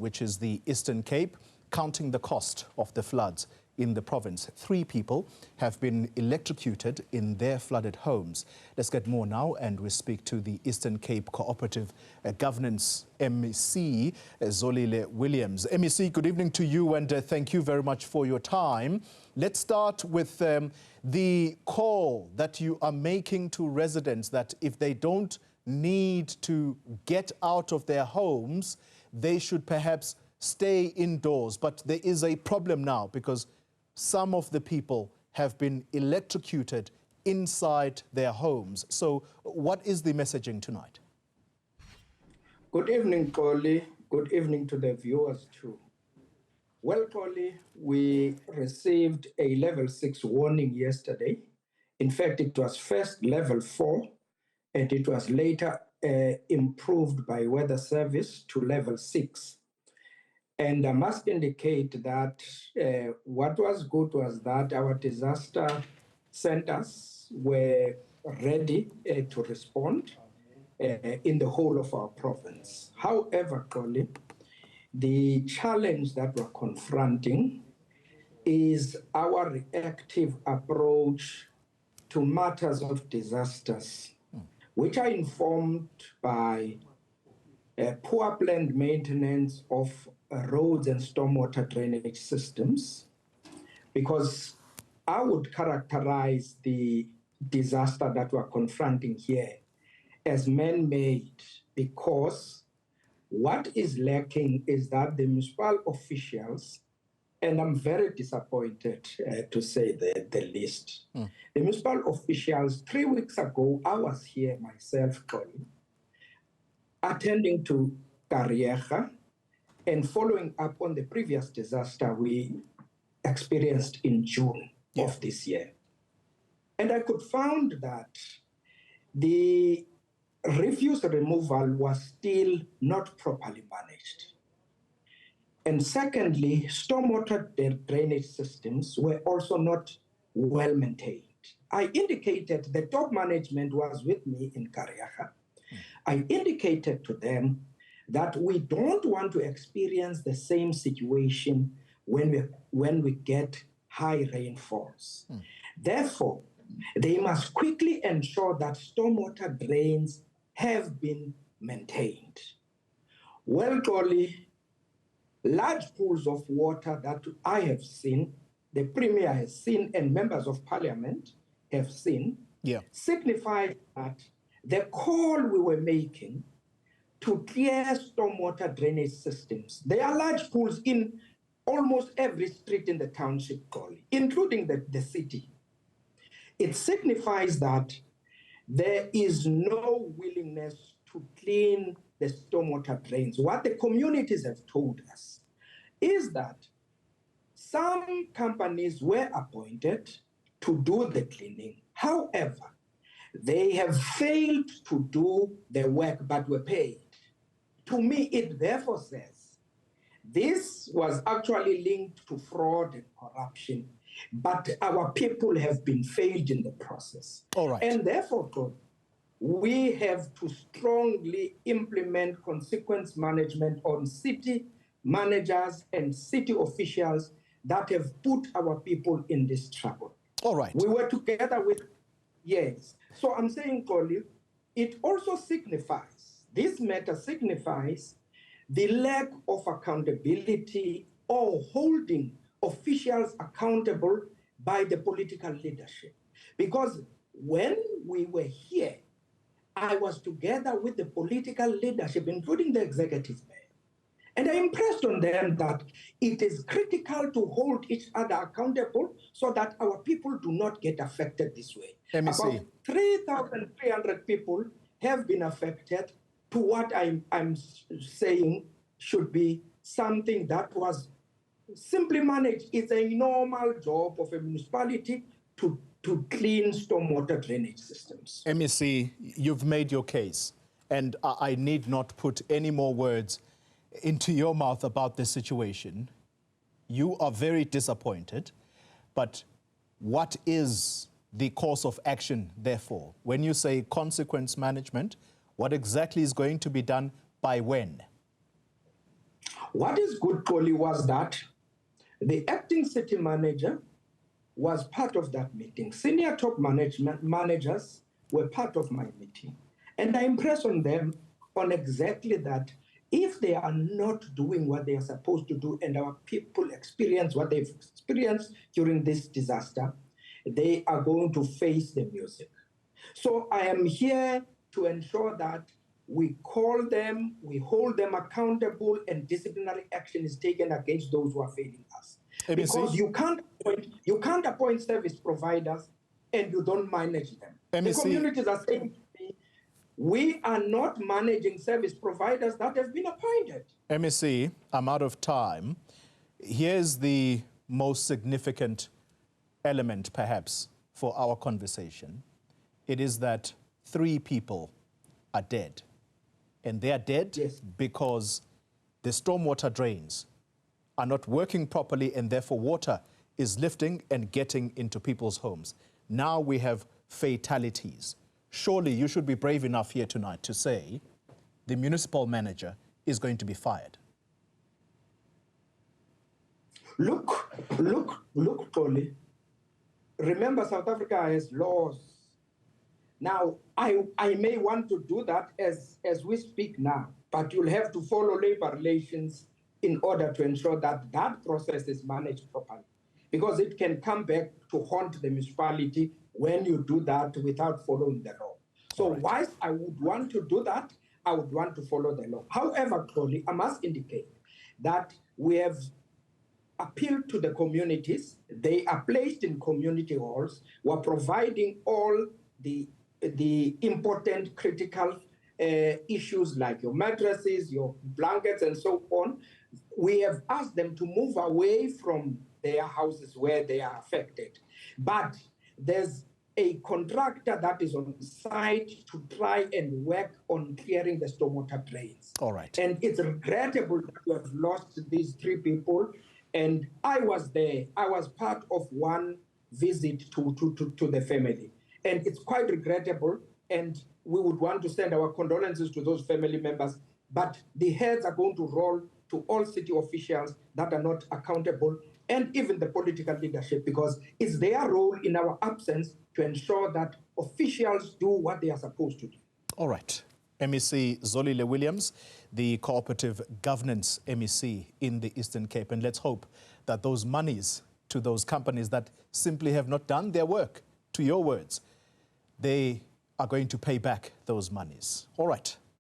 which is the Eastern Cape, counting the cost of the floods in the province. 3 people have been electrocuted in their flooded homes. Let's get more now, and we speak to the Eastern Cape Cooperative Governance MEC, Zolile Williams. MEC, good evening to you, and thank you very much for your time. Let's start with the call that you are making to residents that if they don't need to get out of their homes, they should perhaps stay indoors. But there is a problem now because some of the people have been electrocuted inside their homes. So what is the messaging tonight? Good evening, Collie. Good evening to the viewers too. Well, Collie, we received a level 6 warning yesterday. In fact, it was first level 4, and it was later improved by Weather Service to level 6. And I must indicate that what was good was that our disaster centers were ready to respond in the whole of our province. However, Collie, the challenge that we're confronting is our reactive approach to matters of disasters, which are informed by poor planned maintenance of roads and stormwater drainage systems, because I would characterize the disaster that we're confronting here as man-made, because what is lacking is that the municipal officials, and I'm very disappointed to say the least, the municipal officials, 3 weeks ago, I was here myself, Colin, attending to Kariega and following up on the previous disaster we experienced in June of this year. And I could find that the refuse removal was still not properly managed. And secondly, stormwater drainage systems were also not well maintained. I indicated the top management was with me in Kariega. I indicated to them that we don't want to experience the same situation when we get high rainfalls. Therefore, they must quickly ensure that stormwater drains have been maintained. Well, Collie, large pools of water that I have seen, the Premier has seen, and members of Parliament have seen, signify that the call we were making to clear stormwater drainage systems. There are large pools in almost every street in the township, Collie, including the city. It signifies that there is no willingness to clean the stormwater drains. What the communities have told us is that some companies were appointed to do the cleaning. However, they have failed to do the work but were paid. To me, it therefore says this was actually linked to fraud and corruption, but our people have been failed in the process. All right. And therefore, God, we have to strongly implement consequence management on city managers and city officials that have put our people in this trouble. All right. We were together with, yes. So I'm saying, Colin, it also signifies, this matter signifies the lack of accountability or holding officials accountable by the political leadership. Because when we were here, I was together with the political leadership, including the executive mayor. And I impressed on them that it is critical to hold each other accountable so that our people do not get affected this way. MEC. About 3,300 people have been affected to what I'm saying should be something that was simply managed. It's a normal job of a municipality to clean stormwater drainage systems. MEC, you've made your case, and I need not put any more words into your mouth about this situation. You are very disappointed, but what is the course of action, therefore? When you say consequence management, what exactly is going to be done by when? What is good, Koli, was that the acting city manager was part of that meeting. Senior top managers were part of my meeting. And I impressed on them on exactly that. If they are not doing what they are supposed to do and our people experience what they've experienced during this disaster, they are going to face the music. So I am here to ensure that we call them, we hold them accountable, and disciplinary action is taken against those who are failing us. Because you can't appoint service providers and you don't manage them. The communities are saying to me, we are not managing service providers that have been appointed. MEC, I'm out of time. Here's the most significant element, perhaps, for our conversation. It is that 3 people are dead. And they are dead because the stormwater drains are not working properly, and therefore water is lifting and getting into people's homes. Now we have fatalities. Surely you should be brave enough here tonight to say the municipal manager is going to be fired. Look, Tolly. Remember, South Africa has laws. Now, I may want to do that as we speak now, but you'll have to follow labor relations in order to ensure that that process is managed properly, because it can come back to haunt the municipality when you do that without following the law. So whilst I would want to do that, I would want to follow the law. However, Tolly, I must indicate that we have appealed to the communities. They are placed in community halls. We're providing all the important critical issues like your mattresses, your blankets, and so on. We have asked them to move away from their houses where they are affected. But there's a contractor that is on site to try and work on clearing the stormwater drains. All right. And it's regrettable that we have lost these 3 people. And I was there. I was part of one visit to the family. And it's quite regrettable. And we would want to send our condolences to those family members. But the heads are going to roll to all city officials that are not accountable, and even the political leadership, because it's their role in our absence to ensure that officials do what they are supposed to do. All right. MEC Zolile Williams, the Cooperative Governance MEC in the Eastern Cape. And let's hope that those monies to those companies that simply have not done their work, to your words, they are going to pay back those monies. All right.